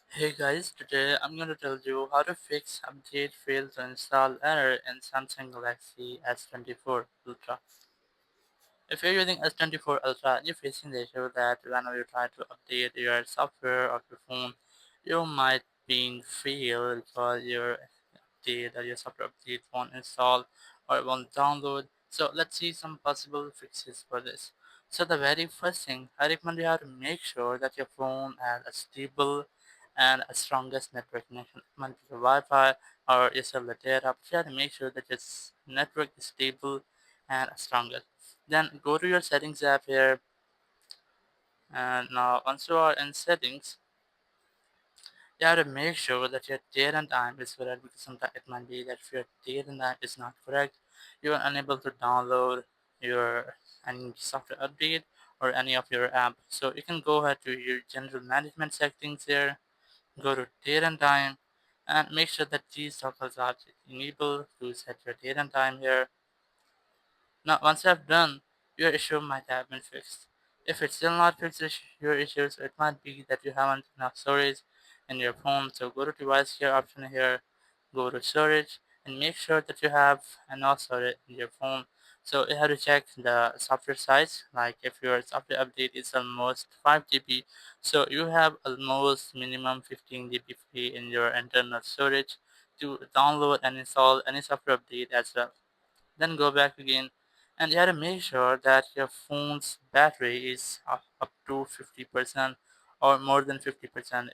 Hey guys, today I'm going to tell you how to fix update fail to install error in Samsung Galaxy S24 Ultra. If you're using S24 Ultra and you're facing the issue that whenever you try to update your software of your phone, you might be fail because your update or your software update won't install or it won't download. So let's see some possible fixes for this. So the very first thing I recommend you have to make sure that your phone has a stable and a strongest network connection. It might be your Wi-Fi or your cellular data, but you have to make sure that your network is stable and strongest. Then go to your settings app here, and now once you are in settings, you have to make sure that your date and time is correct, because sometimes it might be that if your date and time is not correct, you are unable to download your any software update or any of your app. So you can go ahead to your general management settings here, go to date and time, and make sure that these toggles are enabled to set your date and time here. Now, once you have done, your issue might have been fixed. If it's still not fixed your issues, it might be that you haven't enough storage in your phone. So go to device here option here, go to storage, and make sure that you have enough storage in your phone. So you have to check the software size. Like if your software update is almost 5 GB, so you have almost minimum 15 GB free in your internal storage to download and install any software update as well. Then go back again, and you have to make sure that your phone's battery is up to 50% or more than 50%.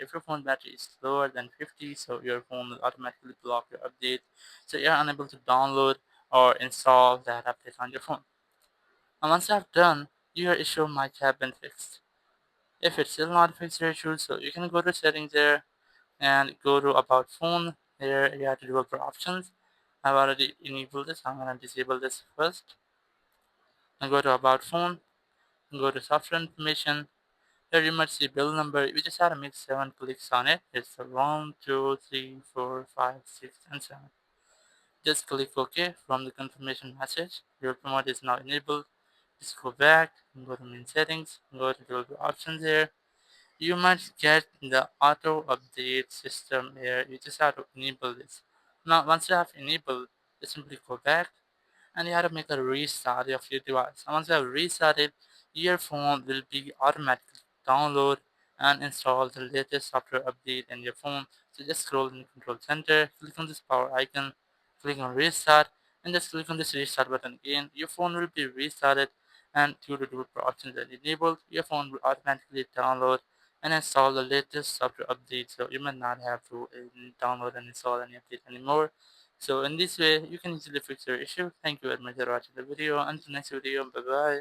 If your phone battery is lower than 50, so your phone will automatically block your update, so you're unable to download or install that update on your phone. And once that's done, your issue might have been fixed. If it's still not fixed your issue, so you can go to settings there and go to about phone. Here you have to do for options. I've already enabled this. I'm gonna disable this first. Now go to about phone, go to software information. Here you might see bill number. We just had to make 7 clicks on it. It's a 1, 2, 3, 4, 5, 6, and 7. Just click OK from the confirmation message. Your promote is now enabled. Just go back, go to main settings, go to the options here. You might get the auto update system here. You just have to enable this. Now once you have enabled, you simply go back and you have to make a restart of your device. And once you have restarted, your phone will be automatically download and install the latest software update in your phone. So just scroll in the control center, click on this power icon, click on restart, and just click on this restart button again. Your phone will be restarted, and due to the options that enabled, your phone will automatically download and install the latest software update. So you might not have to download and install any update anymore. So in this way, you can easily fix your issue. Thank you very much for watching the video. Until next video, bye bye.